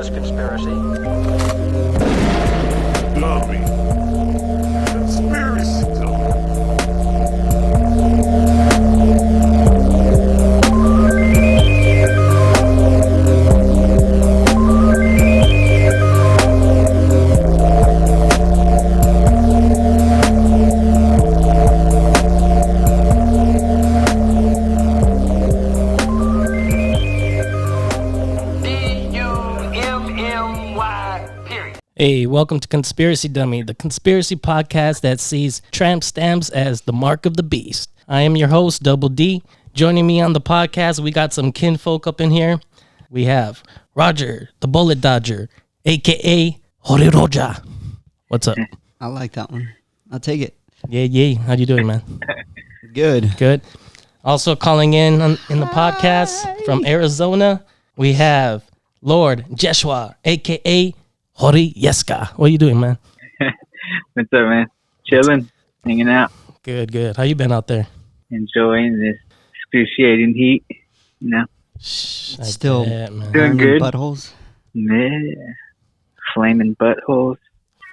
this conspiracy? Dummy. Conspiracy dummy. Hey, welcome to Conspiracy Dummy, the conspiracy podcast that sees tramp stamps as the mark of the beast. I am your host, Double D. Joining me on the podcast, we got some kinfolk up in here. We have Roger, the Bullet Dodger, a.k.a. Hori Roja. What's up? I like that one. I'll take it. Yeah. How you doing, man? Good. Also calling in the podcast from Arizona, we have Lord Yeshua, a.k.a. Hori Yeska. What are you doing, man? What's up, man? Chilling, hanging out. Good. How you been out there? Enjoying this excruciating heat, you know. Still doing good. Buttholes. Yeah. Flaming buttholes.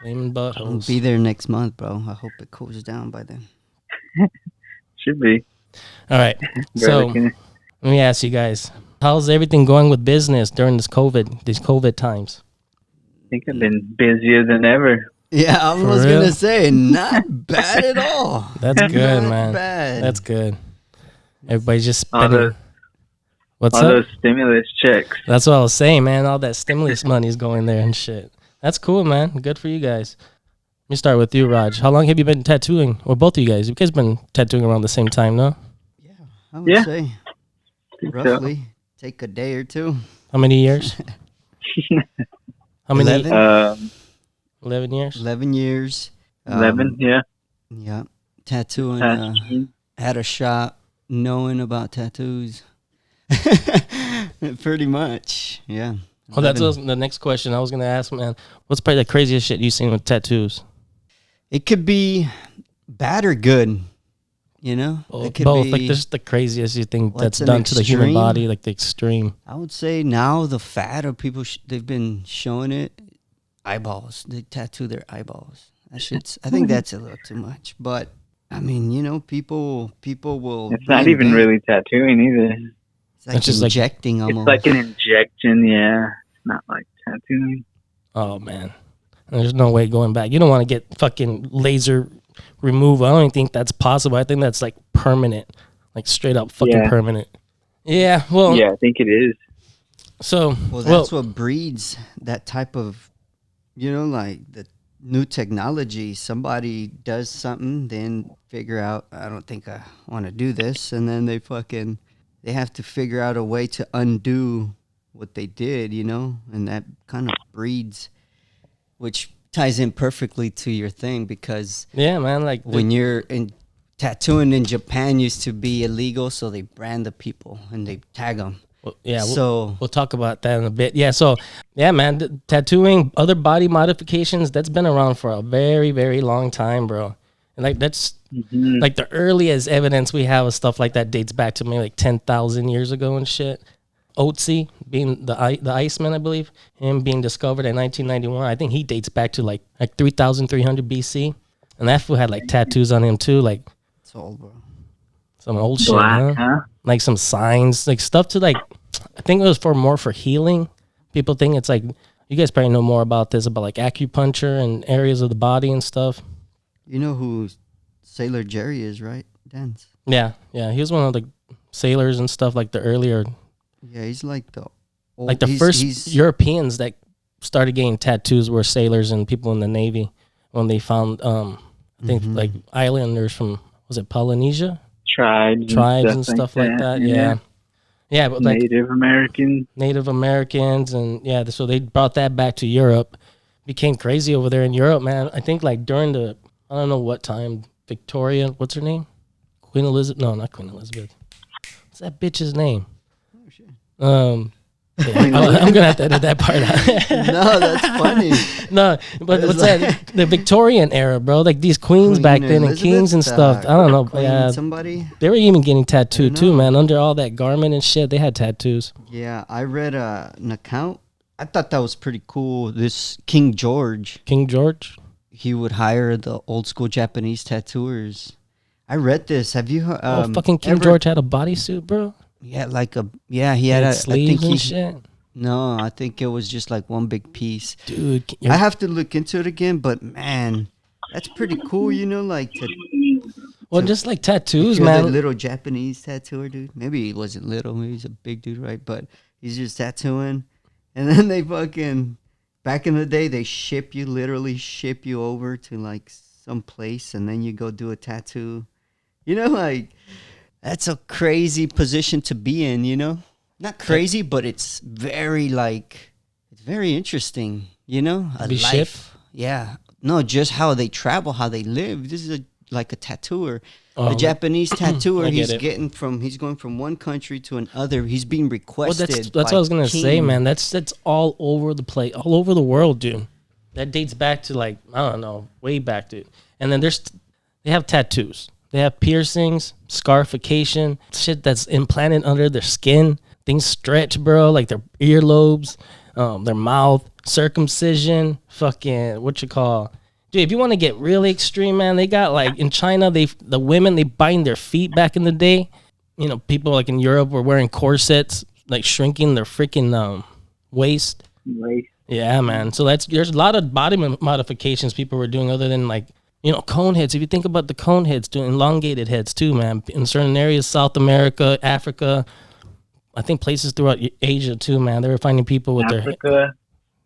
I'll be there next month, bro. I hope it cools down by then. Should be. All right. So let me ask you guys, how's everything going with business during these COVID times? I think I've been busier than ever. Yeah, I was going to say, not bad at all. That's good, not man. Bad. That's good. Everybody's just spending. All those stimulus checks. That's what I was saying, man. All that stimulus money is going there and shit. That's cool, man. Good for you guys. Let me start with you, Raj. How long have you been tattooing? Or both of you guys? You guys been tattooing around the same time, no? Yeah, I would say roughly take a day or two. How many years? How many? 11 years? 11 years. 11, yeah. Yeah. Tattooing. Had a shop knowing about tattoos. Pretty much, yeah. Oh, that's the next question I was going to ask, man. What's probably the craziest shit you've seen with tattoos? It could be bad or good, you know? It could both. be, Like, this is the craziest you think that's done to the human body, like the extreme. I would say now the fad of people, they've been showing it, eyeballs. They tattoo their eyeballs. That shit's, I think that's a little too much. But, I mean, you know, people will... It's not even really tattooing either. It's like just injecting like, almost. It's like an injection, yeah. It's not like tattooing. Oh, man. There's no way going back. You don't want to get fucking laser removal. I don't even think that's possible. I think that's like permanent. Like straight up fucking permanent. Yeah, well. Yeah, I think it is. So. Well, that's what breeds that type of, you know, like the new technology. Somebody does something, then figure out, I don't think I want to do this. And then they have to figure out a way to undo what they did, you know, and that kind of breeds, which ties in perfectly to your thing because man, like when you're in tattooing in Japan used to be illegal, so they brand the people and they tag them. Well, yeah, so we'll talk about that in a bit. Yeah, so man, tattooing, other body modifications, that's been around for a very, very long time, bro. And like that's like the earliest evidence we have of stuff like that dates back to maybe like 10,000 years ago and shit. Otzi being the Iceman, I believe, him being discovered in 1991. I think he dates back to like 3,300 BC, and that fool had like tattoos on him too, like it's old, bro. Some old Black, shit, huh? Like some signs, like stuff to like. I think it was more for healing. People think it's like you guys probably know more about this, about like acupuncture and areas of the body and stuff. You know who Sailor Jerry is, right? Dance. Yeah. He was one of the sailors and stuff, like the earlier. Yeah, he's like the old, like the first Europeans that started getting tattoos were sailors and people in the Navy when they found I think like islanders from, was it Polynesia? Tribes and stuff like that. Yeah, but like Native Americans and so they brought that back to Europe. Became crazy over there in Europe, man. I think like during the, I don't know what time, Victoria, what's her name? Queen Elizabeth? No, not Queen Elizabeth. What's that bitch's name? I'm gonna have to edit that part out. No, that's funny. No, but what's that? The Victorian era, bro. Like these queens Queen back then and kings and stuff. I don't know. Yeah, somebody. They were even getting tattooed too, man. Under all that garment and shit, they had tattoos. Yeah, I read an account. I thought that was pretty cool. This King George, he would hire the old school Japanese tattooers. I read this. Have you fucking King George had a bodysuit, bro. Yeah, he had a sleeves and shit. No, I think it was just like one big piece. Dude, I have to look into it again, but man, that's pretty cool, like just like tattoos, you're man. the little Japanese tattooer, dude. Maybe he wasn't little, maybe he's a big dude, right? But he's just tattooing, and then they fucking back in the day they literally ship you over to like some place, and then you go do a tattoo. Like that's a crazy position to be in, Not crazy, but it's very it's very interesting, a be life. shipped? Yeah. No, just how they travel, how they live. This is like a tattooer. Oh, a Japanese tattooer, he's going from one country to another. He's being requested. Well, that's what I was gonna say, man. That's all over the place, all over the world, dude. That dates back to I don't know, way back, dude. And then they have tattoos. They have piercings, scarification, shit that's implanted under their skin. Things stretch, bro, like their earlobes, their mouth, circumcision, fucking dude, if you want to get really extreme, man, they got in China, the women, they bind their feet back in the day. People in Europe were wearing corsets, shrinking their freaking waist. Yeah, man. So there's a lot of body modifications people were doing other than cone heads. If you think about the cone heads, doing elongated heads too, man. In certain areas, South America, Africa, I think places throughout Asia too, man. They were finding people with Africa,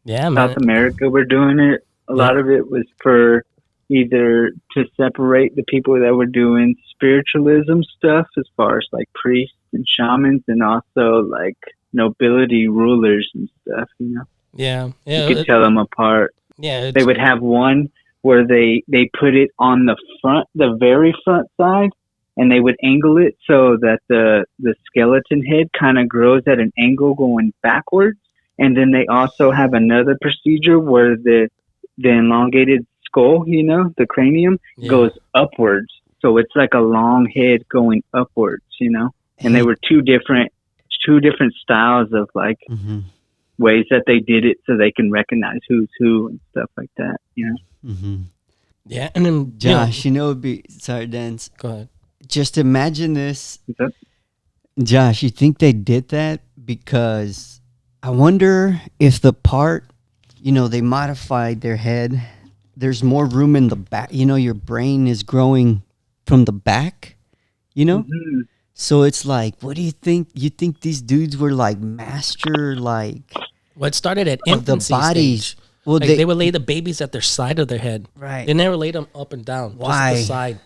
yeah, man. South America were doing it. A lot of it was for either to separate the people that were doing spiritualism stuff, as far as priests and shamans, and also nobility rulers and stuff. Yeah. You could tell them apart. Yeah, they would have one where they put it on the very front side, and they would angle it so that the skeleton head kind of grows at an angle going backwards. And then they also have another procedure where the elongated skull, the cranium, goes upwards. So it's like a long head going upwards, And they were two different styles of ways that they did it so they can recognize who's who and stuff like that, Mm-hmm. Yeah, and then Josh, it'd be sorry, Dan. Go ahead. Just imagine this, Josh. You think they did that because I wonder if the part, they modified their head. There's more room in the back. Your brain is growing from the back. Mm-hmm. So it's what do you think? You think these dudes were master Well, it started at infancy the bodies. Stage. Well, they would lay the babies at their side of their head. Right. They never laid them up and down. Why? Just at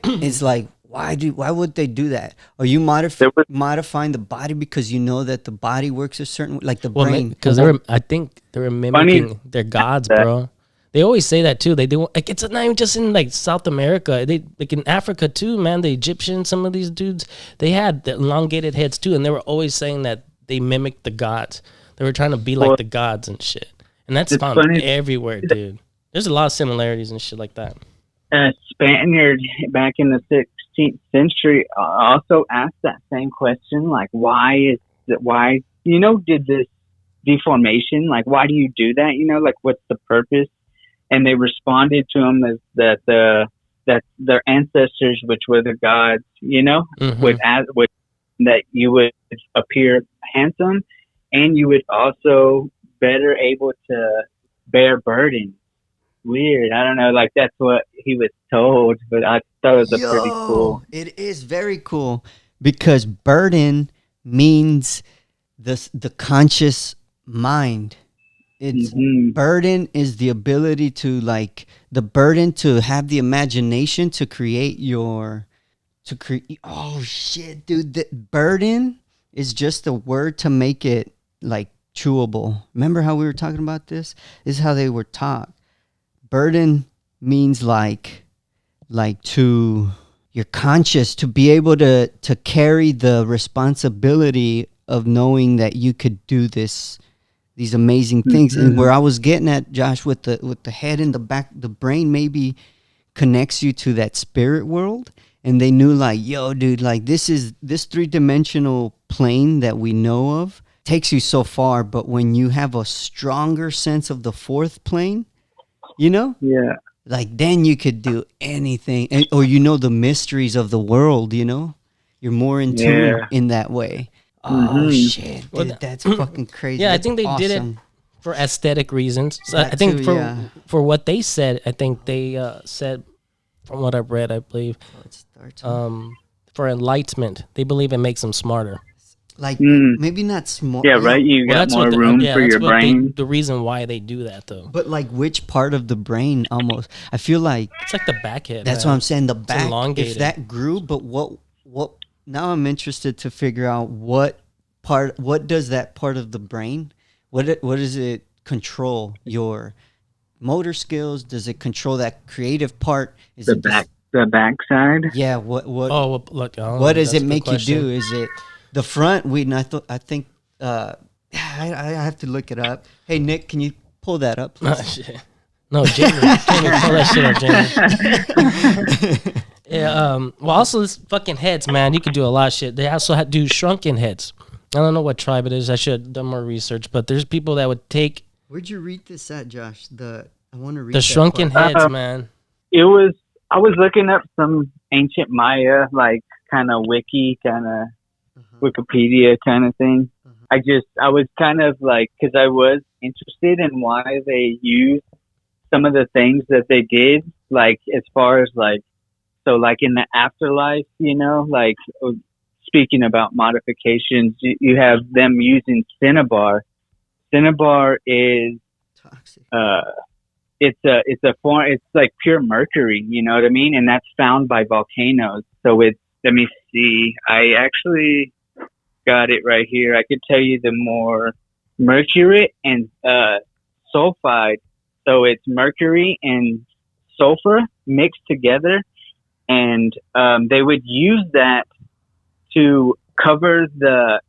the It's side. why would they do that? Are you modifying the body because you know that the body works a certain the brain? Because I think they were mimicking their gods, bro. They always say that too. They do it's not even just in South America. They in Africa too, man. The Egyptians, some of these dudes, they had the elongated heads too, and they were always saying that they mimicked the gods. They were trying to be like the gods and shit. And that's found everywhere, dude. There's a lot of similarities and shit like that. A Spaniard back in the 16th century also asked that same question, why did this deformation, why do you do that? What's the purpose? And they responded to him as that their ancestors, which were the gods, would that you would appear handsome, and you would also better able to bear burden. Weird. I don't know. That's what he was told, but I thought it was pretty cool. It is very cool because burden means the conscious mind. It's burden is the ability to the burden to have the imagination to create oh shit, dude. The burden is just a word to make it chewable. Remember how we were talking about this? This is how they were taught. Burden means to you're conscious, to be able to carry the responsibility of knowing that you could do these amazing things. And where I was getting at, Josh, with the head in the back, the brain maybe connects you to that spirit world. And they knew yo, dude, this 3-dimensional plane that we know of, takes you so far, but when you have a stronger sense of the fourth plane, you know, like then you could do anything, or the mysteries of the world. You're more in tune in that way. Oh shit, dude, that's fucking crazy. Yeah, That's I think they did it for aesthetic reasons. So I think for what they said, I think they said, from what I've read, I believe, for enlightenment, they believe it makes them smarter. Like maybe not smart. Yeah, right. You got more room for your brain. The reason why they do that, though. But like, which part of the brain? Almost, I feel like it's like the back head. That's what I'm saying. The back, elongated. If that grew, but what? Now I'm interested to figure out what does that part of the brain? What does it control? Your motor skills? Does it control that creative part? Is the back side? Yeah. What? Oh, look. What does it make you do? Is it the front? I think. I have to look it up. Hey Nick, can you pull that up, please? No, Jamie, pull that shit up, Jamie. Yeah. Well, also this fucking heads, man. You can do a lot of shit. They also do shrunken heads. I don't know what tribe it is. I should have done more research. But there's people that would take. Where'd you read this at, Josh? I want to read the shrunken heads, man. I was looking up some ancient Maya, like kind of wiki, kind of Wikipedia kind of thing. I was kind of like, because I was interested in why they used some of the things that they did, like as far as like, so like in the afterlife, like speaking about modifications, you have them using cinnabar. Cinnabar is toxic. It's a form. It's like pure mercury. You know what I mean? And that's found by volcanoes. So let me see. I actually got it right here. I could tell you the more mercury and sulfide. So it's mercury and sulfur mixed together, and they would use that to cover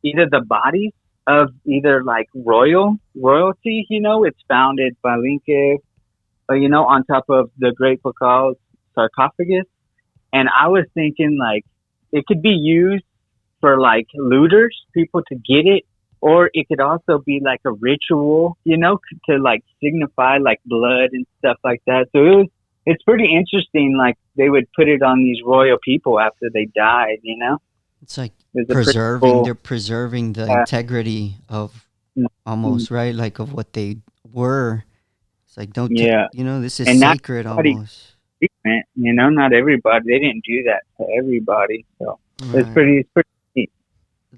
either the bodies of either like royalty. It's founded by Lincoln, on top of the Great Pakal sarcophagus. And I was thinking like it could be used for like looters, people to get it, or it could also be like a ritual, to like signify like blood and stuff like that. So it's pretty interesting. Like they would put it on these royal people after they died, It's like they're preserving the integrity of almost, right? Like of what they were. It's like, this is and sacred almost. Not everybody, they didn't do that to everybody. So it's pretty neat.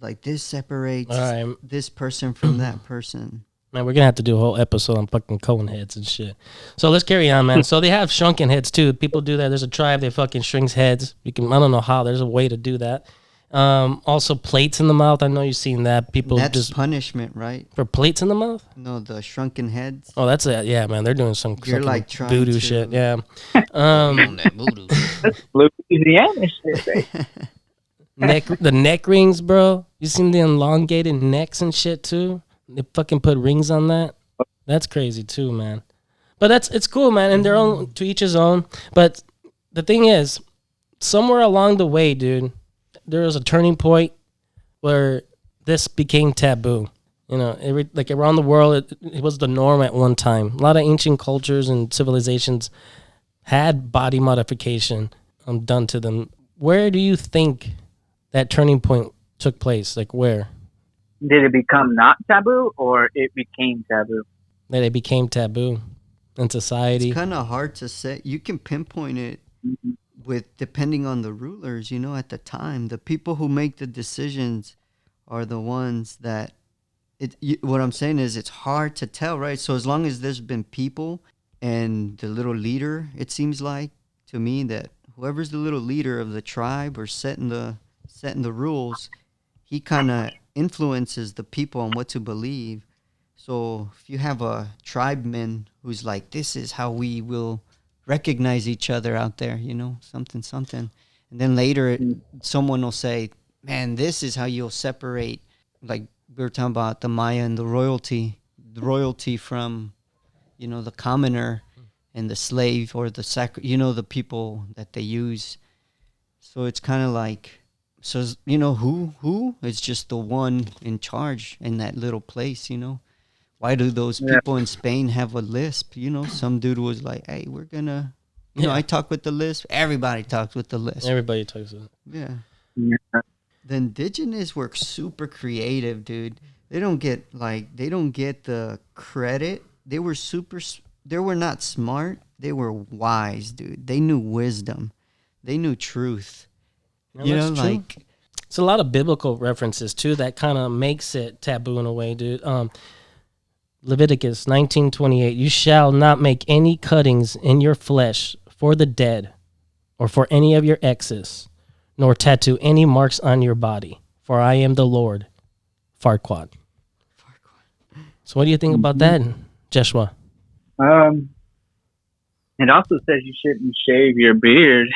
Like this separates this person from that person. Man, we're going to have to do a whole episode on fucking cone heads and shit. So let's carry on, man. So they have shrunken heads, too. People do that. There's a tribe that fucking shrinks heads. I don't know how. There's a way to do that. Also, plates in the mouth. I know you've seen that. That's just punishment, right? For plates in the mouth? No, the shrunken heads. Oh, that's it. Yeah, man. They're doing some like voodoo shit. Yeah. Louisiana shit, right? The neck rings, bro. You seen the elongated necks and shit, too? They fucking put rings on that. That's crazy too, man. But it's cool, man. And their own, to each his own. But the thing is, somewhere along the way, dude, there was a turning point where this became taboo. Like around the world, it was the norm at one time. A lot of ancient cultures and civilizations had body modification done to them. Where do you think that turning point took place? Like where? Did it become not taboo, or it became taboo? That it became taboo in society. It's kind of hard to say. You can pinpoint it depending on the rulers, at the time. The people who make the decisions are the ones that... what I'm saying is it's hard to tell, right? So as long as there's been people and the little leader, it seems like to me that whoever's the little leader of the tribe or setting the rules, he kind of influences the people on what to believe. So if you have a tribeman who's like, this is how we will recognize each other out there, something. And then later someone will say, man, this is how you'll separate, like we were talking about the Maya and the royalty from, the commoner and the slave or the the people that they use. So it's kind of like, So you know who? It's just the one in charge in that little place. You know, why do those Yeah. people in Spain have a lisp? You know, some dude was like, "Hey, we're gonna." You know, Yeah. I talk with the lisp. Everybody talks with the lisp. Everybody talks about it. Yeah. Yeah. The indigenous were super creative, dude. They don't get the credit. They were they were not smart. They were wise, dude. They knew wisdom. They knew truth. No, You that's know, true. like It's a lot of biblical references too that kind of makes it taboo in a way, dude. Leviticus 19:28. You shall not make any cuttings in your flesh for the dead, or for any of your exes, nor tattoo any marks on your body. For I am the Lord. Farquad. So what do you think about that, Joshua? It also says you shouldn't shave your beard.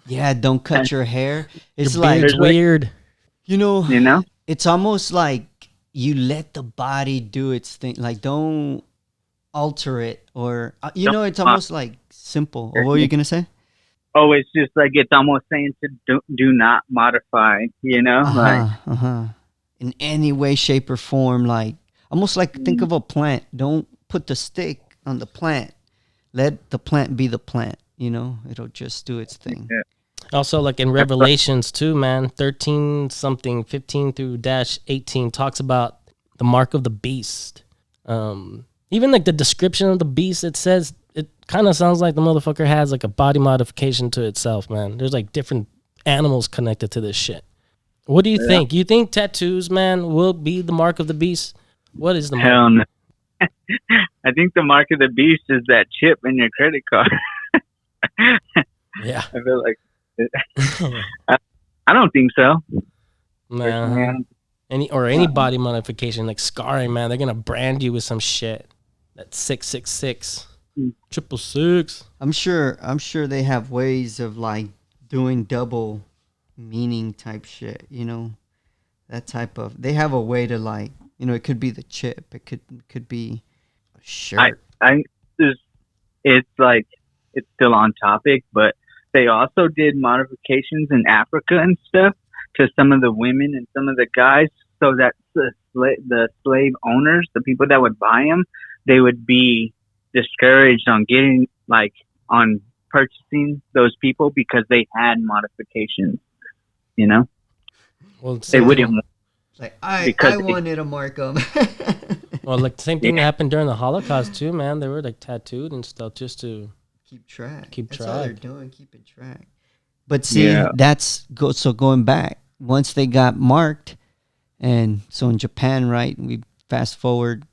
yeah, don't cut your hair. It's Your like beard's weird. you know, You know? it's almost like you let the body do its thing. Like don't alter it, or you know, it's almost like simple. Or what were you gonna say? Oh, it's just like it's almost saying to do not modify, you know? Like, In any way, shape, or form. Like almost like think of a plant. Don't put the stick on the plant. Let the plant be the plant. You know, it'll just do its thing. yeah. Also, like in Revelations too, man, 13 something, 15 through -18 talks about the mark of the beast. Even like the description of the beast, it says it kind of sounds like the motherfucker has like a body modification to itself, man. There's like different animals connected to this shit. What do you think? You think tattoos, man, will be the mark of the beast? What is the mark? Hell no. I think the mark of the beast is that chip in your credit card. Yeah. I feel like I don't think so. Man. Any body modification like scarring, man, they're gonna brand you with some shit. That's 666, 666. I'm sure they have ways of like doing double meaning type shit, you know. That type of they have a way to like, you know, it could be the chip, it could be a shirt. It's like it's still on topic, but they also did modifications in Africa and stuff to some of the women and some of the guys, so that the slave owners, the people that would buy them, they would be discouraged on getting on purchasing those people because they had modifications. You know, Well, they wouldn't. Like I because wanted to mark them. Well, like the same thing that happened during the Holocaust too, man. They were like tattooed and stuff just to keep track. Keep That's all they're track. doing, keeping track. But see, so going back, once they got marked, and so in Japan, right? We fast forward,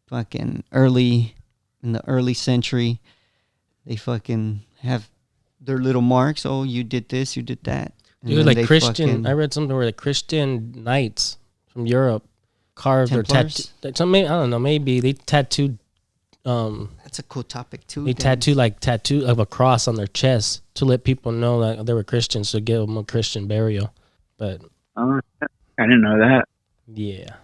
fucking in the early century, they fucking have their little marks. Oh, you did this, you did that. And Dude, then like they Christian, I read something where the Christian knights from Europe carved or Templars? tattooed. I don't know, maybe they tattooed. That's a cool topic too. They tattoo of a cross on their chest to let people know that they were Christians, to give them a Christian burial. But I didn't know that. yeah,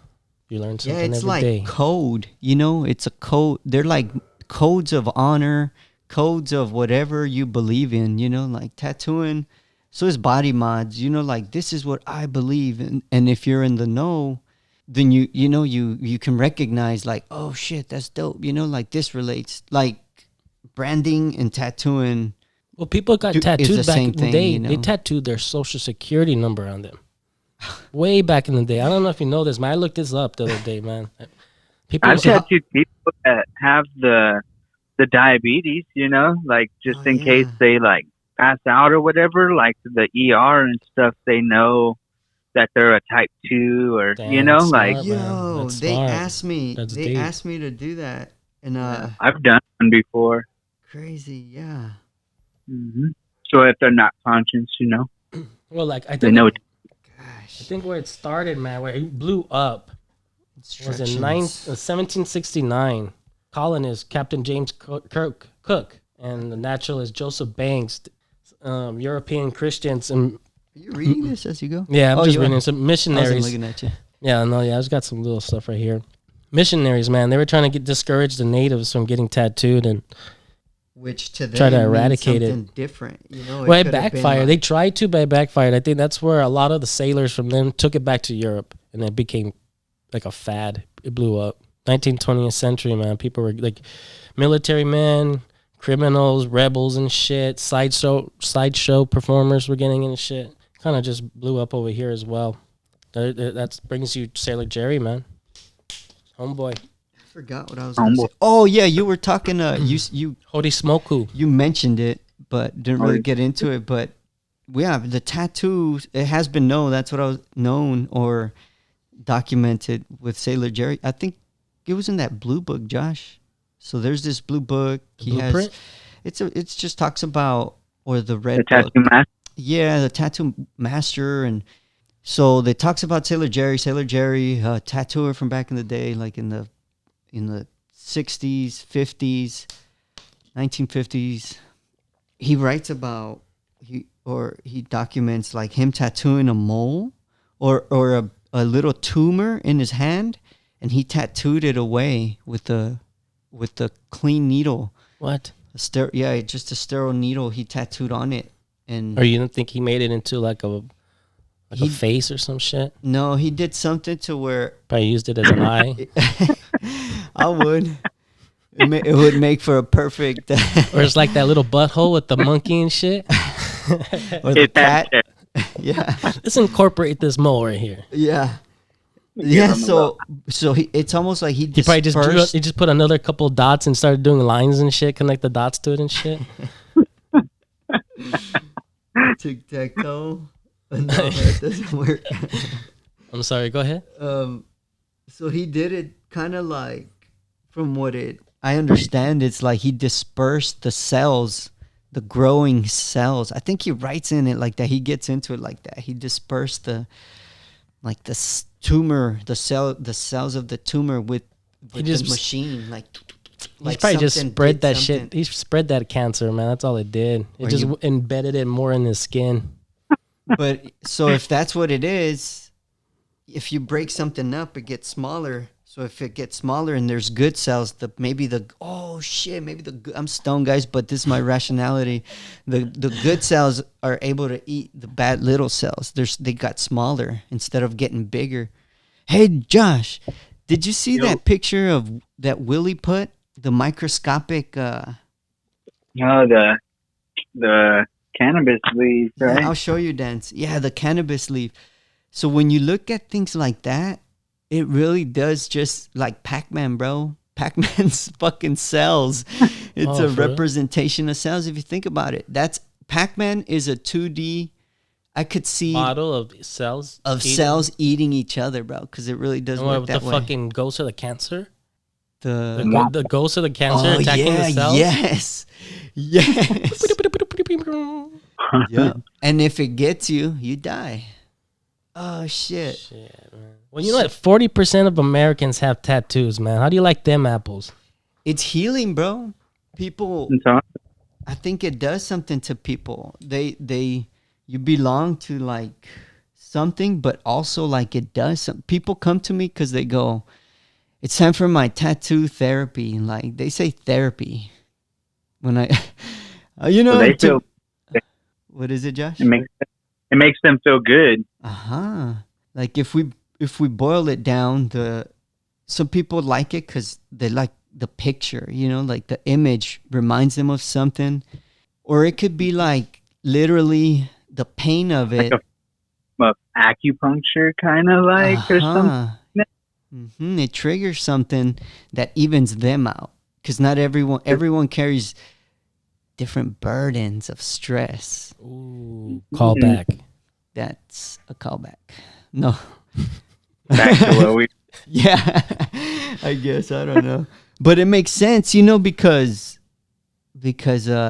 you learn Yeah, something it's every like day. code. You know, it's a code. They're like codes of honor, codes of whatever you believe in. You know, like tattooing. So it's body mods. You know, like this is what I believe in, and if you're in the know, then you can recognize like, oh shit, that's dope. You know, like this relates. Like branding and tattooing. Well, people got is the tattooed back same in the thing, day. you know? They tattooed their social security number on them. Way back in the day. I don't know if you know this, man. I looked this up the other day, man. People, I've tattooed people that have the diabetes, you know, like just in case they like pass out or whatever, like the ER and stuff, they know that they're a type 2 or, Damn, you know, that's like, smart, man. Yo, That's they smart. asked me. That's They deep. asked me to do that, and I've done one before. crazy, yeah. So if they're not conscious, you know, Well, like I they think, know. I think where it started, man, where it blew up was in 1769. Colonist Captain James Cook and the naturalist Joseph Banks, European Christians and Are you reading this as you go? yeah, I'm just you reading are. some I wasn't missionaries. looking at you. Yeah, no, yeah, I just got some little stuff right here. Missionaries, man, they were trying to discourage the natives from getting tattooed, and which to them try to means eradicate it. something different. You know, Well, it could have been backfired. like- They tried to, but it backfired. I think that's where a lot of the sailors from them took it back to Europe, and it became like a fad. It blew up. 19th, 20th century, man. People were like military men, criminals, rebels, and shit. Sideshow performers were getting into shit. Kind of just blew up over here as well. That brings you Sailor Jerry, man. Homeboy. I forgot what I was going to say. Oh yeah, you were talking. You Hori Smoku. you mentioned it, but didn't really get into it. But yeah, the tattoo. It has been known. That's what I was known or documented with Sailor Jerry. I think it was in that blue book, Josh. So there's this blue book. Blueprint? It's just talks about, or the red The book. tattoo master. Yeah, the tattoo master. And so they talks about Sailor Jerry, tattooer from back in the day, like in the 60s, 50s, 1950s. He writes about he documents like him tattooing a mole or a little tumor in his hand, and he tattooed it away with the clean needle. What? Just a sterile needle he tattooed on it. And Or you don't think he made it into like a face or some shit? no, he did something to where Probably used it as an eye. I would. It would make for a perfect. Or it's like that little butthole with the monkey and shit. Or the cat. Yeah, Let's incorporate this mole right here. yeah, yeah. So it's almost like he He probably dispersed. he just put another couple dots and started doing lines and shit, connect the dots to it and shit. Tic-tac-toe. No, that doesn't work. I'm sorry, go ahead. So he did it kind of like, from what I understand, it's like he dispersed the cells, the growing cells. I think he writes in it like that. He gets into it like that. He dispersed the tumor, the cells of the tumor with the machine. He probably just something spread did that something. shit. He spread that cancer, man. That's all it did. It Or just you- embedded it more in his skin. But so if that's what it is, if you break something up, it gets smaller. So if it gets smaller and there's good cells, I'm stoned, guys, but this is my rationality. The good cells are able to eat the bad little cells. They got smaller instead of getting bigger. Hey, Josh, did you see that picture of that Willie put? The microscopic. No, the cannabis leaves, right? Yeah, I'll show you, Dance. Yeah, the cannabis leaf. So when you look at things like that, it really does just like Pac-Man, bro. Pac-Man's fucking cells. It's a for real? representation of cells if you think about it. Pac-Man is a 2D. I could see Model of cells. of cells eating each other, bro, because it really does And work what, that the way. fucking ghost of the cancer? The The ghost of the cancer attacking the cells? yes. Yeah. And if it gets you, you die. Oh shit. Shit, man. Well, you know what? 40% of Americans have tattoos, man. How do you like them apples? It's healing, bro. People, And so, I think it does something to people. You belong to like something, but also like it does some. People come to me because they go, it's time for my tattoo therapy. Like they say therapy when I, so they feel what is it, Josh? it makes them feel good. Like if we boil it down, some people like it because they like the picture, like the image reminds them of something, or it could be like literally the pain of it. Like acupuncture, kind of like, or something. It triggers something that evens them out because not everyone carries different burdens of stress. Ooh, callback. That's a callback. No. Back to what we. Yeah, I guess. I don't know. But it makes sense, because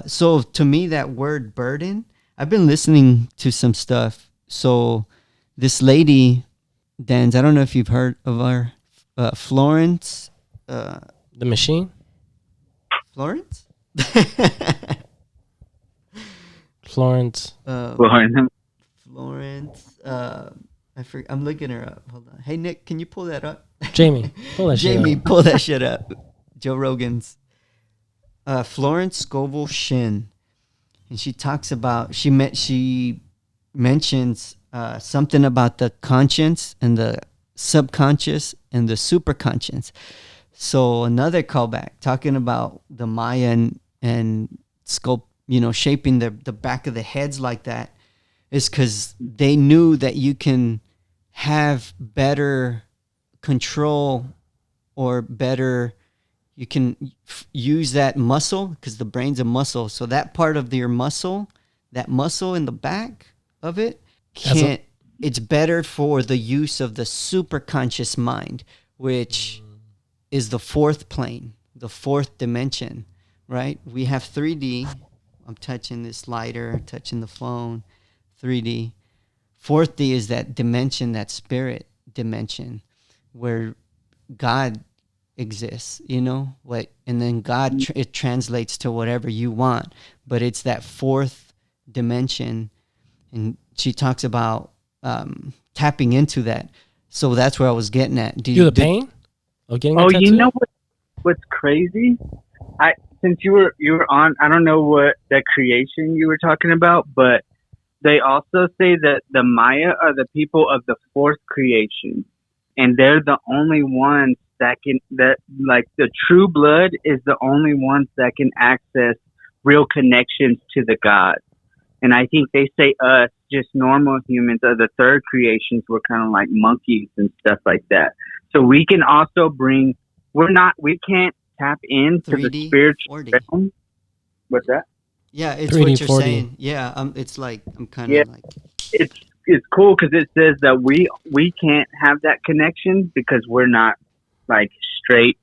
so to me, that word burden, I've been listening to some stuff. So this lady, Dan's, I don't know if you've heard of her, Florence. The machine? Florence? Florence. Florence. I'm looking her up. Hold on. Hey, Nick, can you pull that up? Jamie, pull that shit Jamie, up. pull that shit up. Joe Rogan's. Florence Scovel Shin, and she talks about she mentions something about the conscience and the subconscious and the superconscious. So another callback talking about the Maya and sculpt, shaping the back of the heads like that is because they knew that you can have better control or better, you can use that muscle because the brain's a muscle. So that part of your muscle, that muscle in the back of it, it's better for the use of the superconscious mind, which is the fourth plane, the fourth dimension, right? We have 3D. I'm touching this lighter, touching the phone, 3D. 4th D is that dimension, that spirit dimension where God exists, and then God, it translates to whatever you want, but it's that 4th dimension. And she talks about tapping into that. So that's where I was getting at. Do you the pain of getting a tattoo? You know what's crazy? Since you were on, I don't know what that creation you were talking about, but they also say that the Maya are the people of the 4th creation, and they're the only ones that the true blood is the only ones that can access real connections to the gods. And I think they say us, just normal humans, are the 3rd creations. We're kind of like monkeys and stuff like that. So we can also we can't tap into 3D, the spiritual 4D. realm. What's that? Yeah, it's 3D, what you're 4D. saying. Yeah, it's like I'm kind of like. It's cool because it says that we can't have that connection because we're not like straight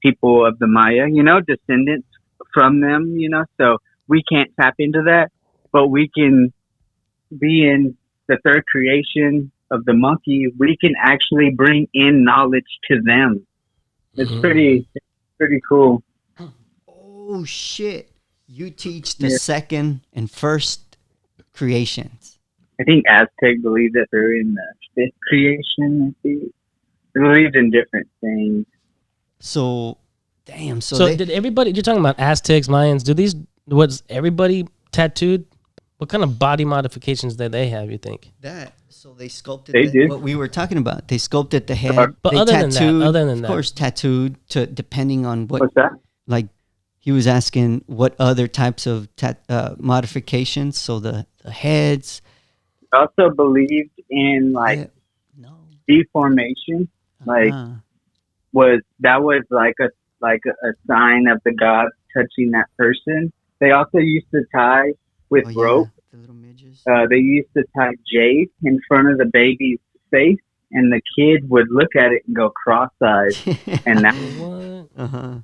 people of the Maya, descendants from them, so we can't tap into that, but we can be in the 3rd creation of the monkey. We can actually bring in knowledge to them. It's pretty cool. Oh shit. You teach the 2nd and 1st creations. I think Aztec believe that they're in the 5th creation. They believed in different things. So, damn. So did everybody? You're talking about Aztecs, Mayans. Was everybody tattooed? What kind of body modifications did they have? You think So they sculpted what we were talking about. They sculpted the head. But they other than that, of course, tattooed to depending on what. What's that? Like he was asking what other types of modifications. So the heads. Also believed in deformation, was like a sign of the gods touching that person. They also used to tie with rope. The little midges. They used to tie jade in front of the baby's face, and the kid would look at it and go cross-eyed, and that was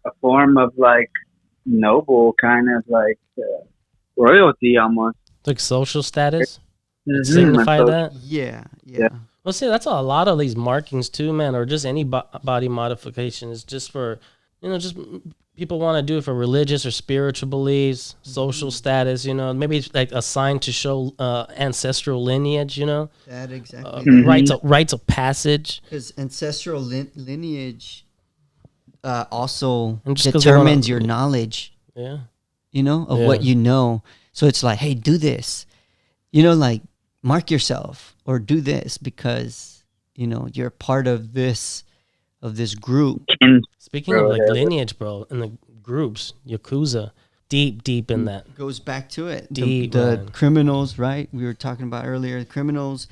a form of noble kind of royalty almost. Like social status? Signify that? Yeah. Well, see, that's a lot of these markings too, man, or just any body modification is just for, just people want to do it for religious or spiritual beliefs, social status, maybe it's like a sign to show ancestral lineage, That exactly. Rites of passage. Because ancestral lineage also just determines your knowledge. Yeah. Of what you know. So it's like, hey, do this. Mark yourself or do this because, you're part of this group. Speaking of lineage, bro, in the groups, Yakuza, deep in that. Goes back to it. Deep, the criminals, right? We were talking about earlier. The criminals,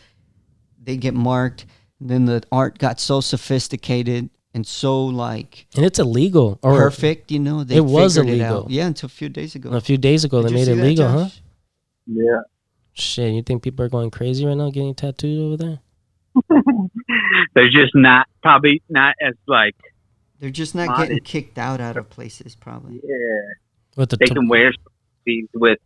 they get marked. And then the art got so sophisticated and so and it's illegal. Or perfect, They it was illegal. Yeah, until a few days ago. They made it legal, huh? Yeah. Shit, you think people are going crazy right now getting tattooed over there? They're just probably not as They're just not getting kicked out of places, probably. Yeah. They can wear these with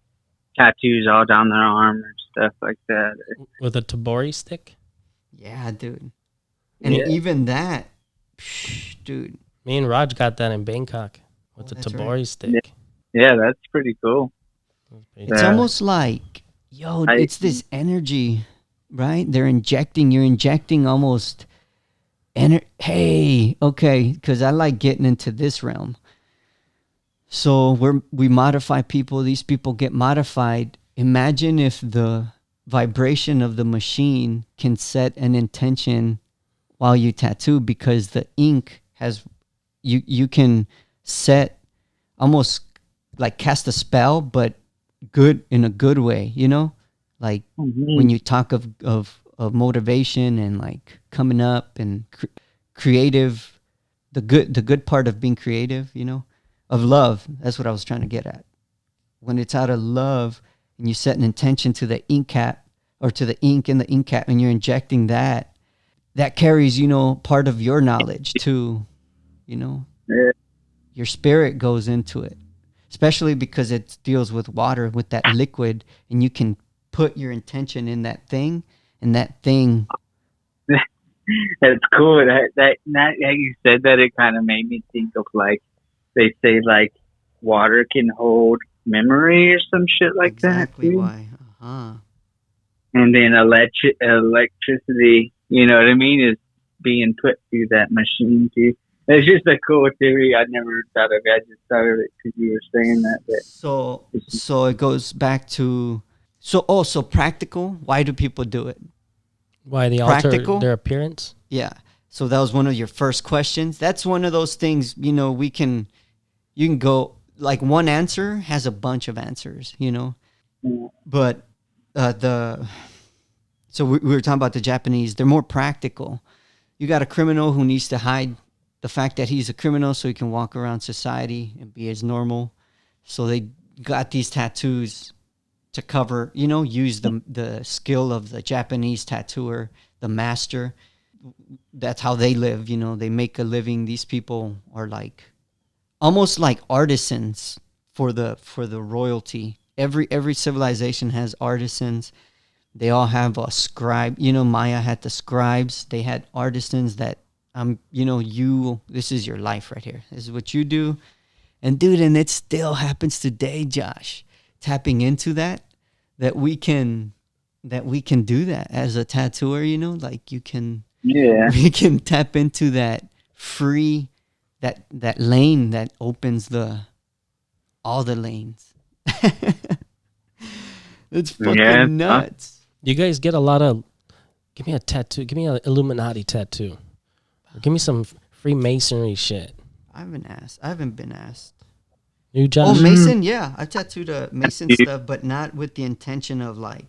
tattoos all down their arm and stuff like that. With a tabori stick? Yeah, dude. And even that, dude. Me and Raj got that in Bangkok with the tabori stick. Yeah, that's pretty cool. It's almost like, it's this energy, right? You're injecting almost hey, okay, because I like getting into this realm. So we modify people. These people get modified. Imagine if the vibration of the machine can set an intention while you tattoo, because the ink has you can set, almost like cast a spell, but good, in a good way, like when you talk of motivation and like coming up and creative, the good part of being creative, of love. That's what I was trying to get at. When it's out of love and you set an intention to the ink cap, or to the ink in the ink cap, and you're injecting that carries, part of your knowledge too, Yeah. your spirit goes into it, especially because it deals with water, with that liquid, and you can put your intention in that thing, and that thing. That's cool. That you said that, it kind of made me think of, like, they say, like, water can hold memory or some shit like Exactly that. Too. why. And then electricity, you know what I mean, is being put through that machine too. It's just a cool theory. I never thought of it. I just thought of it because you were saying that. But So it goes back to, so practical. Why do people do it? Why they Practical? alter their appearance? Yeah. So that was one of your first questions. That's one of those things, you can go, like, one answer has a bunch of answers, But so we were talking about the Japanese. They're more practical. You got a criminal who needs to hide the fact that he's a criminal so he can walk around society and be as normal. So they got these tattoos to cover, use the skill of the Japanese tattooer, the master. That's how they live, they make a living. These people are like almost like artisans for the royalty. Every civilization has artisans. They all have a scribe. Maya had the scribes. They had artisans that this is your life right here. This is what you do. And dude, and it still happens today, Josh. Tapping into that we can do that as a tattooer, like you can. yeah, We can tap into that free, that lane that opens all the lanes. It's fucking nuts. You guys get a lot of, give me a tattoo, give me an Illuminati tattoo. Give me some Freemasonry shit. I haven't been asked. You, Josh? Oh, Mason, yeah. I tattooed a Mason stuff, but not with the intention of like,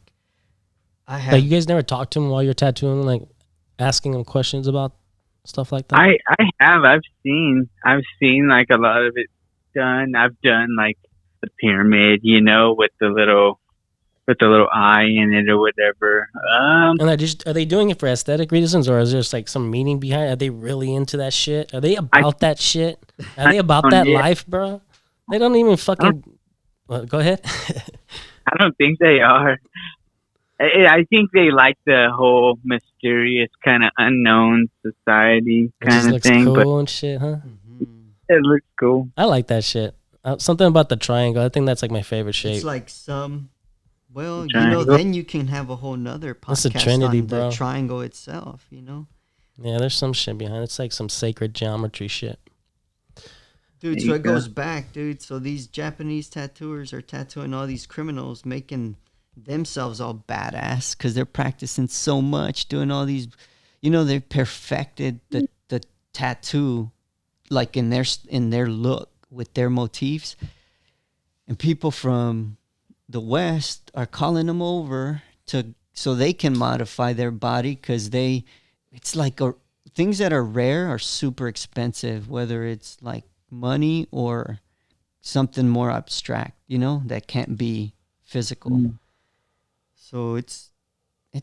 Like, you guys never talk to him while you're tattooing, like asking him questions about stuff like that? I have. I've seen like a lot of it done. I've done like the pyramid, with the little eye in it or whatever. And are they doing it for aesthetic reasons, or is there just like some meaning behind it? Are they really into that shit? Are they about that shit? Are they about that life, bro? They don't even fucking. Go ahead. I don't think they are. I think they like the whole mysterious kind of unknown society kind of thing. Cool, but and shit, huh? It looks cool. I like that shit. Something about the triangle. I think that's like my favorite shape. It's like then you can have a whole nother podcast. It's a trinity, on bro. The triangle itself, Yeah, there's some shit behind it. It's like some sacred geometry shit. Dude, so it goes back, dude. So these Japanese tattooers are tattooing all these criminals, making themselves all badass because they're practicing so much, doing all these, they've perfected the tattoo, like in their look with their motifs. And people from the West are calling them over so they can modify their body, because it's like things that are rare are super expensive, whether it's like money or something more abstract, that can't be physical. So it's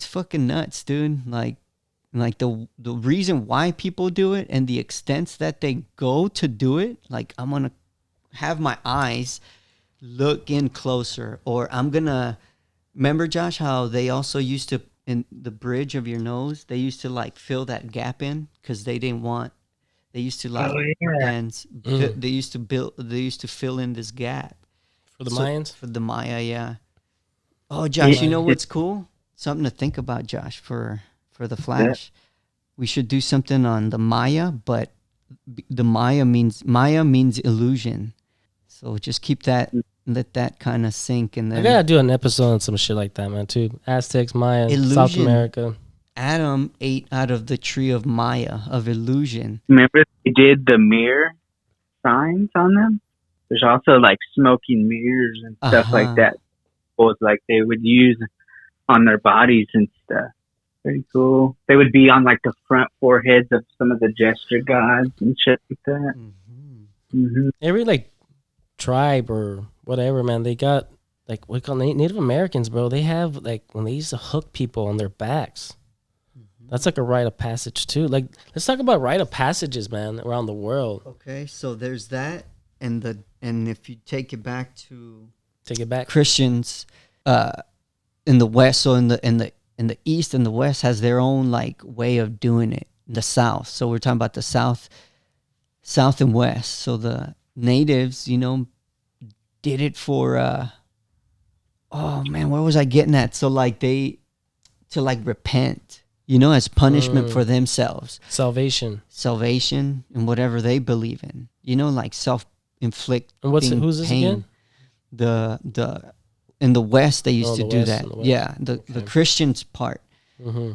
fucking nuts, dude. Like the reason why people do it and the extents that they go to do it. Like, I'm gonna have my eyes look in closer, or I'm gonna remember, Josh, how they also used to, in the bridge of your nose, they used to like fill that gap in because they didn't want. They used to like dance. They used to fill in this gap For the Mayans? For the Maya, yeah. Oh, Josh, you know what's cool? Something to think about, Josh, for the Flash. Yeah. We should do something on the Maya, but the Maya means illusion. So just keep that, let that kind of sink, and I then gotta do an episode on some shit like that, man. Too Aztecs, Maya, South Illusion. America. Adam ate out of the tree of Maya, of illusion. Remember they did the mirror signs on them? There's also like smoking mirrors and stuff like that. Was like they would use on their bodies and stuff. Pretty cool. They would be on like the front foreheads of some of the gesture gods and shit like that. Every like tribe or whatever, man, they got like we call Native Americans, bro. They have like when they used to hook people on their backs. That's like a rite of passage too. Like, let's talk about rite of passages, man, around the world. Okay, so there's that, and if you take it back Christians, in the West, so in the East and the West has their own like way of doing it. The South, so we're talking about the South and West. So the natives, did it for. Oh man, where was I getting at? So like to repent. As punishment for themselves. Salvation and whatever they believe in. Like self-inflict. And who's this pain. again? The in the West they used to do that. Yeah, the Christians part. Mm-hmm.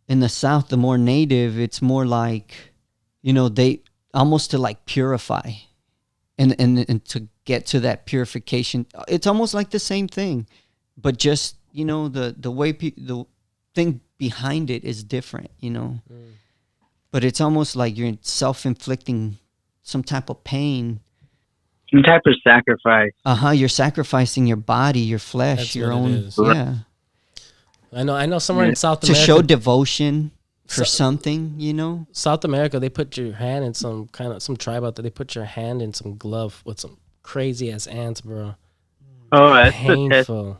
In the South, the more native, it's more like, they almost to like purify, and to get to that purification. It's almost like the same thing, but just the way the thing behind it is different, but it's almost like you're self-inflicting some type of pain, some type of sacrifice. You're sacrificing your body, your flesh. That's your own. Yeah, I know somewhere in South to America, show devotion for something. South America, they put your hand in some tribe out there, they put your hand in some glove with some crazy ass ants, bro. Oh, that's painful.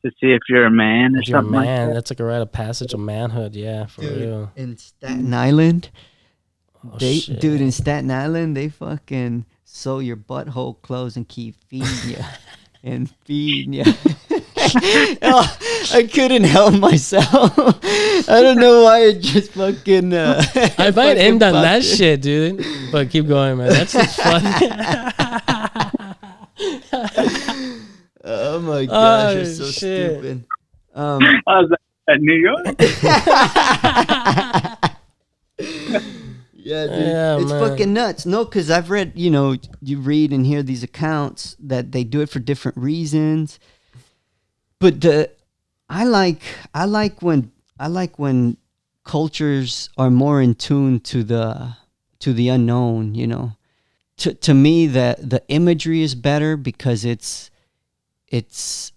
To see if you're a man or something like that. That's like a rite of passage of manhood, yeah, for real. In Staten Island, in Staten Island, they fucking sew your butthole closed and keep feeding you and feeding you. I couldn't help myself. I don't know why it just fucking. I might end on that shit, dude. But keep going, man. That's just funny. Oh my gosh, you're so stupid. I was like, at New York? Yeah, dude. It's fucking nuts. No, because I've read, you read and hear these accounts that they do it for different reasons. But I like when cultures are more in tune to the unknown, To me, the imagery is better because it's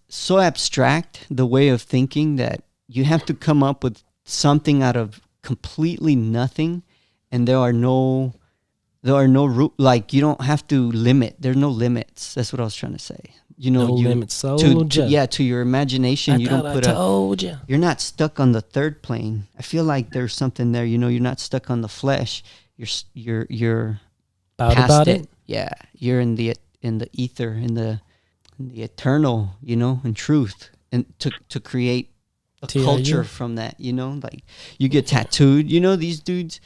so abstract, the way of thinking, that you have to come up with something out of completely nothing, and there are no like you don't have to limit. There's no limits. That's what I was trying to say. Limits. To your imagination, you don't put told you. You're not stuck on the third plane. I feel like there's something there. You're not stuck on the flesh. You're about it. Yeah, you're in the ether, in the eternal, in truth, and to create a culture from that, like you get tattooed. These dudes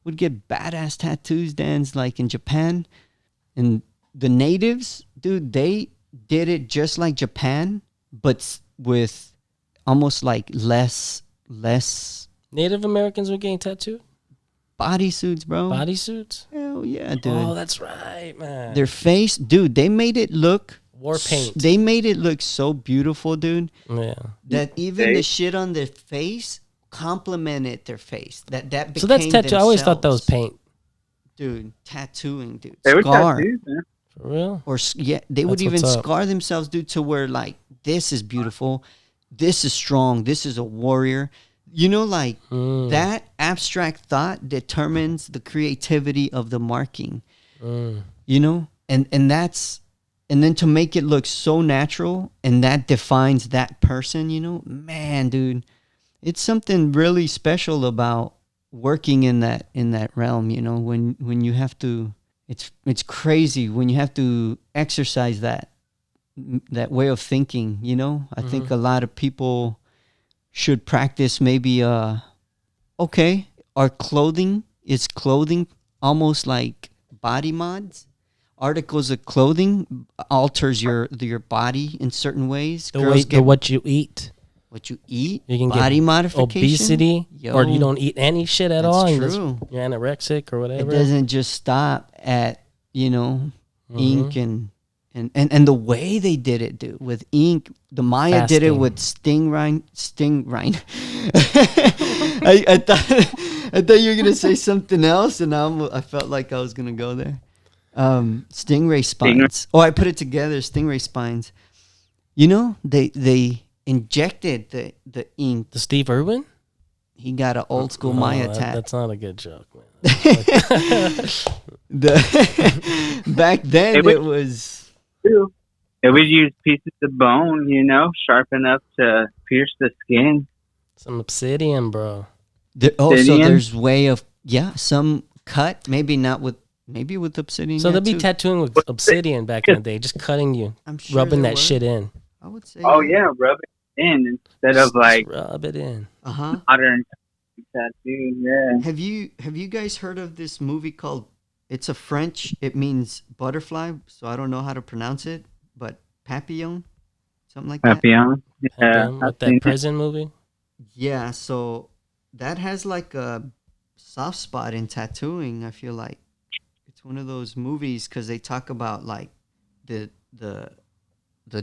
would get badass tattoos, Dan's, like in Japan, and the natives, dude, they did it just like Japan, but with almost like less Native Americans were getting tattooed. Bodysuits, bro. Bodysuits? Hell yeah, dude. Oh, that's right, man. Their face, dude, they made it look war paint. They made it look so beautiful, dude. Yeah. That even the shit on their face complemented their face. That became so that's tattoo. Themselves. I always thought that was paint. Dude, tattooing, dude. They were tattoos, man. For real? Or they would even scar themselves, dude, to where like this is beautiful, this is strong, this is a warrior. That abstract thought determines the creativity of the marking. And then to make it look so natural, and that defines that person, man, dude, it's something really special about working in that realm, when you have to, it's crazy when you have to exercise that way of thinking, I think a lot of people should practice maybe our clothing almost like body mods. articles of clothing alters your body in certain ways. What you eat. What you eat, You can body get modification, obesity, or you don't eat any shit at all. That's true. You're anorexic or whatever. It doesn't just stop at ink and the way they did it, dude. With ink, the Maya did it with stingray. I thought you were gonna say something else, and I felt like I was gonna go there. Stingray spines. Oh, I put it together. Stingray spines. They injected the ink. The Steve Irwin? He got an old school Maya tat. That's not a good joke, man. Back then it was. It would use pieces of bone, sharp enough to pierce the skin. Some obsidian, bro. So there's way of some cut, maybe with obsidian. So they'll be tattooing with obsidian back in the day, just cutting you, rubbing that shit in. I would say. Oh yeah, rub it in instead of like rub it in. Modern tattoo. Yeah. Have you guys heard of this movie called? It's a French. It means butterfly, so I don't know how to pronounce it, but papillon, something like that. Papillon. Yeah. With that prison movie. Yeah. So that has like a soft spot in tattooing. I feel like it's one of those movies because they talk about like the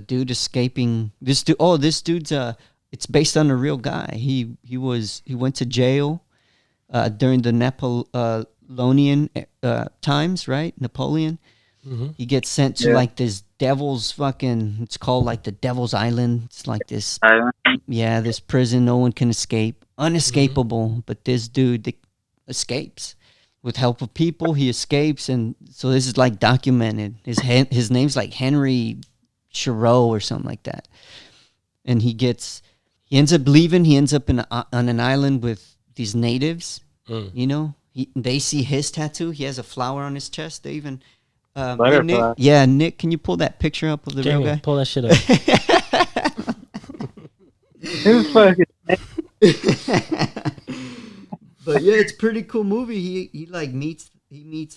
dude escaping. This dude's it's based on a real guy. He went to jail during the Napoleonian times, right? Napoleon. Mm-hmm. He gets sent to like this devil's it's called like the Devil's Island. It's like this this prison no one can escape. Unescapable, mm-hmm. But this dude escapes. With help of people, he escapes, and so this is like documented. His name's like Henry Chirot or something like that. And he ends up leaving. He ends up on an island with these natives. They see his tattoo. He has a flower on his chest. They even Nick, can you pull that picture up of the real guy? Pull that shit up. But yeah, it's a pretty cool movie. He meets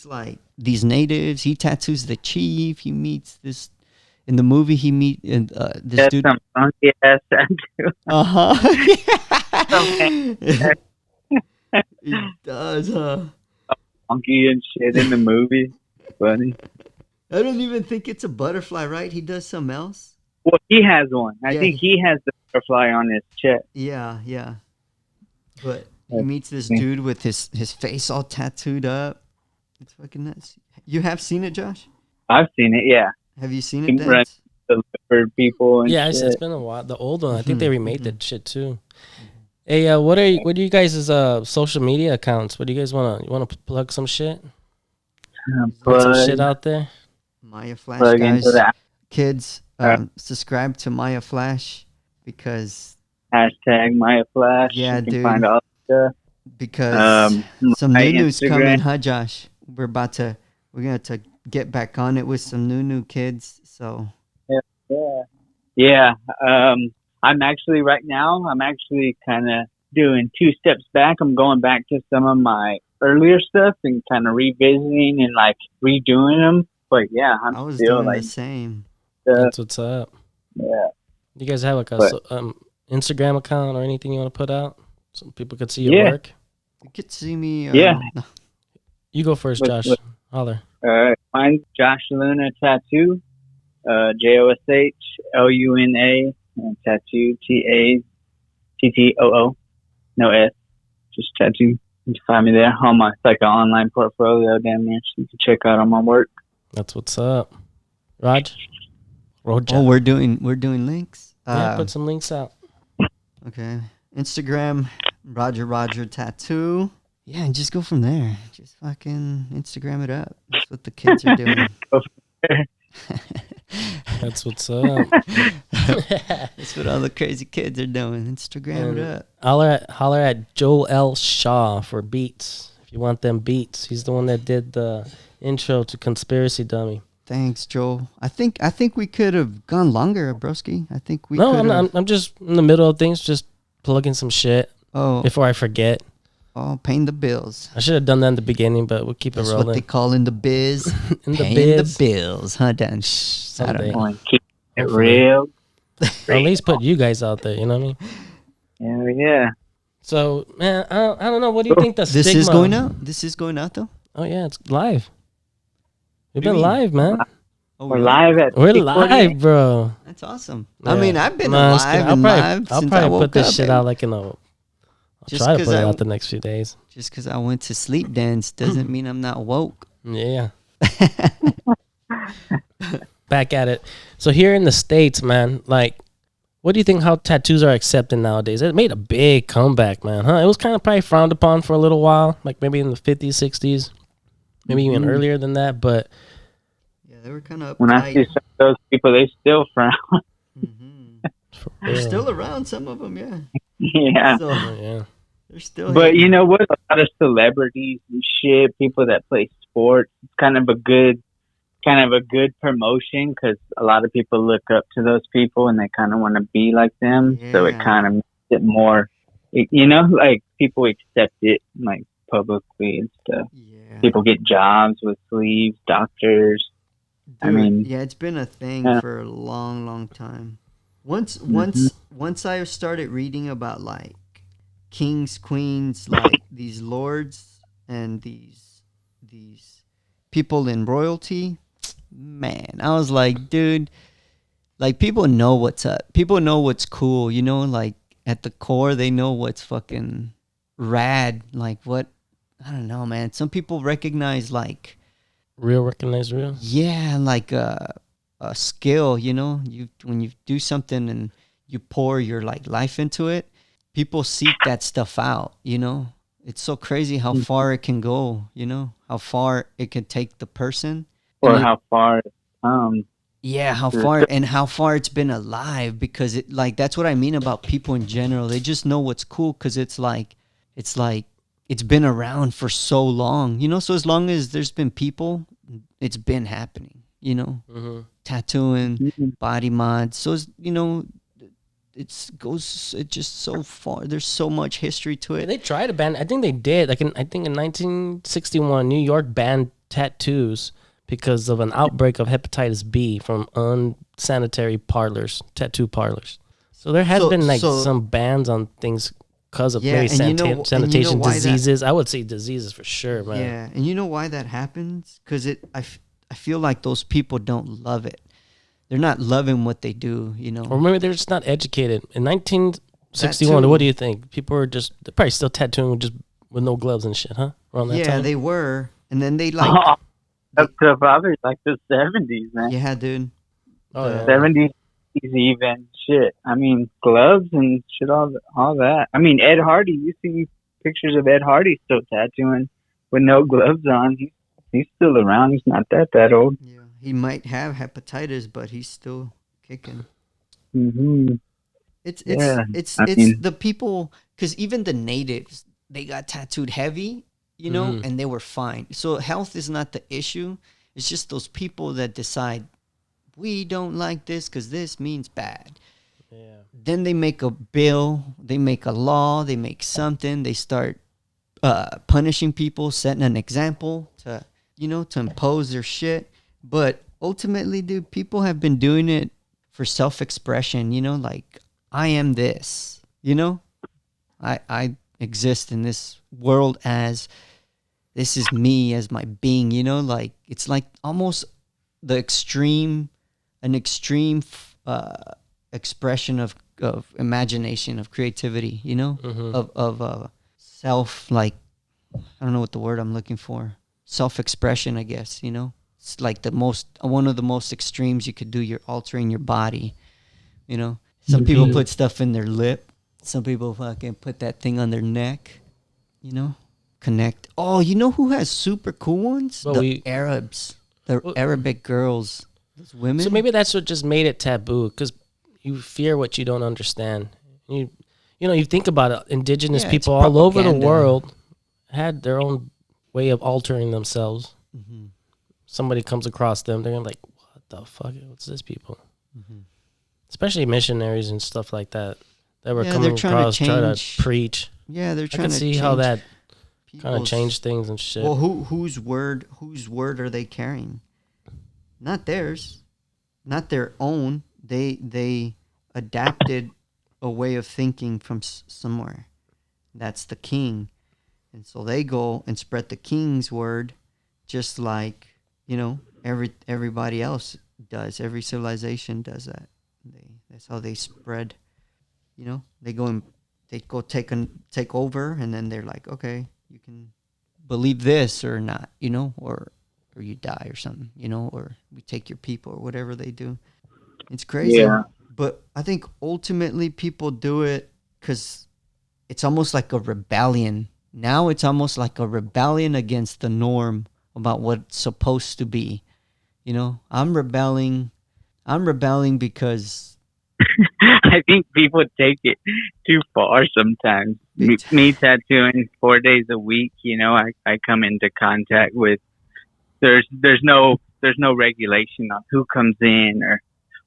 like these natives. He tattoos the chief. He meets this. In the movie, he meets this dude. Some funky ass tattoo. He does, huh? Funky and shit in the movie. Funny. I don't even think it's a butterfly, right? He does something else. Well, he has one. I think he has the butterfly on his chest. Yeah. But he meets this dude with his face all tattooed up. It's fucking nuts. You have seen it, Josh? I've seen it, yeah. Have you seen it? Delivered people. And shit. It's been a while. The old one, I think they remade that shit too. Hey, what are you guys' social media accounts? What do you guys want to plug some shit? Put some shit out there. Maya Flash, guys, kids, subscribe to Maya Flash because hashtag Maya Flash. Yeah, you can dude. Find all the because some new news coming, huh, Josh? We're gonna get back on it with some new kids. So yeah. I'm actually kind of doing 2 steps back. I'm going back to some of my earlier stuff and kind of revisiting and like redoing them. But yeah, I was still doing like the same. That's what's up. Yeah. You guys have like a Instagram account or anything you want to put out so people could see your work? You could see me. You go first, Josh. Holler. Mine's Josh Luna Tattoo. JOSHLUNA tattoo TATTOO. No S. Just tattoo. You can find me there on my an online portfolio damn near, so you can check out all my work. That's what's up. Roger. Oh, we're doing links. Put some links out. Okay. Instagram, Roger Tattoo. Yeah, and just go from there. Just fucking Instagram it up. That's what the kids are doing. That's what's up. That's what all the crazy kids are doing. Instagram it up. Holler at Joel L. Shaw for beats. If you want them beats. He's the one that did the intro to Conspiracy Dummy. Thanks, Joel. I think we could have gone longer, broski. I think we I'm just in the middle of things, just plugging some shit before I forget. paying the bills. I should have done that in the beginning, but we'll keep That's it rolling. what they call in the biz. In the paying biz. the bills, huh, Dan? I Someday. don't know. Keep it Hopefully. real. Or at least put you guys out there, you know what I mean? Yeah. So, man, I don't know. What do you think the This stigma... is going out? This is going out, though? Oh, yeah, it's live. We've do you been mean? live, man. Oh, We're really? live at We're 6:48. live, bro. That's awesome. Yeah. I mean, I've been No, I'm just alive kidding. and live I'll since I probably woke put this up. shit out like in a... I'll Just try to 'cause put it I- out the next few days. Just because I went to sleep dance doesn't mean I'm not woke. Yeah. Back at it. So here in the States, man, like, what do you think how tattoos are accepted nowadays? It made a big comeback, man, huh? It was kind of probably frowned upon for a little while, like maybe in the 50s, 60s, maybe even earlier than that, but... Yeah, they were kind of When I see some of those people, they still frown. for They're real. still around, some of them, yeah. Yeah. So Oh, yeah. they're still But here. you know what? A lot of celebrities and shit, people that play sports, it's kind of a good promotion because a lot of people look up to those people and they kind of want to be like them. So it Yeah. kind of makes it more, like people accept it like publicly and stuff. Yeah. People get jobs with sleeves, doctors. I Dude, mean- yeah, it's been a thing Yeah. for a long, long time. Once I started reading about like kings, queens, like these lords and these people in royalty, man, I was like, dude, like people know what's up. People know what's cool, like at the core they know what's fucking rad. Like what, I don't know, man. Some people recognize like Real recognize real? yeah, like a skill, you when you do something and you pour your like life into it, people seek that stuff out, It's so crazy how far it can go, how far it can take the person. Or And it- how far it's come. yeah, how far it's been alive, because it like that's what I mean about people in general. They just know what's cool because it's like it's been around for so long, So as long as there's been people, it's been happening, Mm-hmm. tattooing, body mods. So it's just so far. There's so much history to it. They tried to ban. I think they did. I think in 1961, New York banned tattoos because of an outbreak of hepatitis B from unsanitary parlors, tattoo parlors. So there has been some bans on things because of maybe sanitation diseases. I would say diseases for sure, man. Yeah, and you know why that happens? Because I feel like those people don't love it. They're not loving what they do, Or maybe they're just not educated. In 1961, what do you think? People were they're probably still tattooing with no gloves and shit, huh? Around that Yeah, time? they were. And then they like... Up to probably like the 70s, man. Yeah, dude. Oh, yeah. 70s even. Shit. I mean, gloves and shit, all that. I mean, Ed Hardy, you see pictures of Ed Hardy still tattooing with no gloves on. He's still around. He's not that old. Yeah, he might have hepatitis, but he's still kicking. Mm-hmm. It's the people, because even the natives, they got tattooed heavy, and they were fine. So health is not the issue. It's just those people that decide, we don't like this because this means bad. Yeah. Then they make a bill, they make a law, they make something, they start punishing people, setting an example to impose their shit. But ultimately, dude, people have been doing it for self-expression, like, I am this, I exist in this world as, this is me as my being, like, it's like almost an extreme expression of imagination, of creativity, of self, like, I don't know what the word I'm looking for. Self-expression, I guess, It's like one of the most extremes you could do. You're altering your body, Some people put stuff in their lip. Some people fucking put that thing on their neck, Connect. Oh, you know who has super cool ones? The Arabs. The Arabic girls. Those women. So maybe that's what just made it taboo, because you fear what you don't understand. You think about it, indigenous people all over the world had their own way of altering themselves. Mm-hmm. Somebody comes across them, they're gonna be like, what the fuck? What's this people? Especially missionaries and stuff like that were coming across, trying to preach. Yeah, they're I trying can to see change. how that kind of change things and shit. Well, whose word are they carrying? Not theirs, not their own. They adapted a way of thinking from somewhere. That's the king. And so they go and spread the king's word, just like, everybody else does. Every civilization does that. That's how they spread. They go take over, and then they're like, okay, you can believe this or not, or you die or something, or we take your people or whatever they do. It's crazy. Yeah. But I think ultimately people do it because it's almost like a rebellion. Now it's almost like a rebellion against the norm about what's supposed to be. I'm rebelling because I think people take it too far sometimes. Me tattooing 4 days a week, I come into contact with, there's no regulation on who comes in or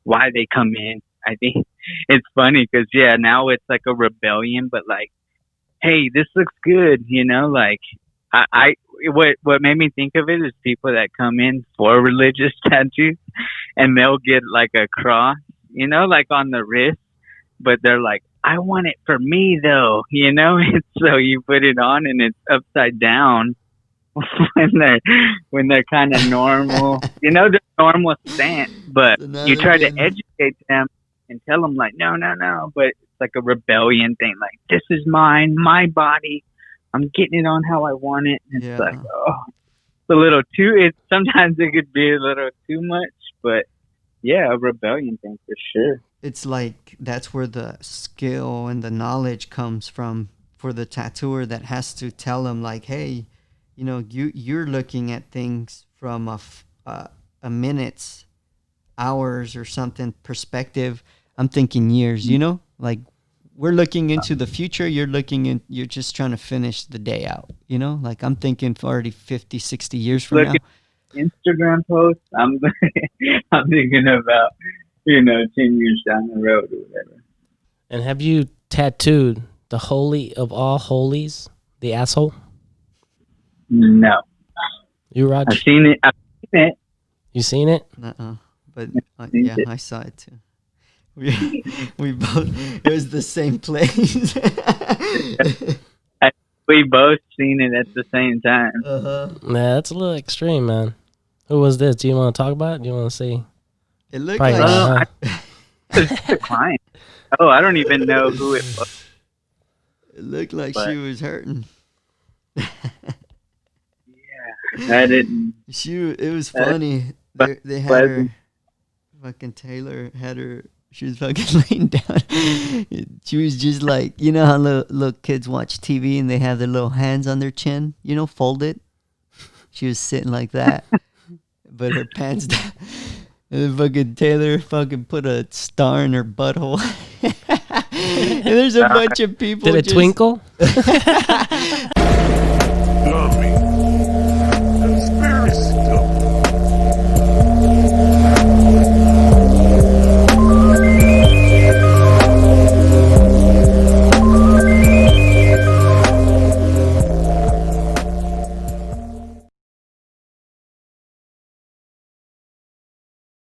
why they come in. I think it's funny because now it's like a rebellion, but like, hey, this looks good, like what made me think of it is people that come in for religious tattoos and they'll get like a cross, like on the wrist, but they're like, I want it for me though, and so you put it on and it's upside down when they're kind of normal, the normal stance, but you try to educate them and tell them like, no, but it's like a rebellion thing. Like, this is mine, my body. I'm getting it on how I want it. And it's like, it's a little too, sometimes it could be a little too much, but a rebellion thing for sure. It's like, that's where the skill and the knowledge comes from for the tattooer that has to tell them like, hey, you're looking at things from a minutes, hours or something perspective. I'm thinking years, like we're looking into the future. You're just trying to finish the day out, like I'm thinking 40, 50, 60 years from now. Instagram posts, I'm thinking about, 10 years down the road or whatever. And have you tattooed the holy of all holies, the asshole? No. You, Raj? I've seen it. You seen it? But I saw it too. We both, it was the same place. We both seen it at the same time. Yeah, that's a little extreme, man. Who was this? Do you want to talk about it? Do you want to see? It looked probably like it's a client. Oh, I don't even know who it was. It looked like she was hurting. I didn't. It was funny. They had her. Fucking Taylor had her. She was fucking laying down. She was just like, how little kids watch TV and they have their little hands on their chin, folded. She was sitting like that, but her pants down. And then fucking Taylor fucking put a star in her butthole. And there's a bunch of people. Did it twinkle?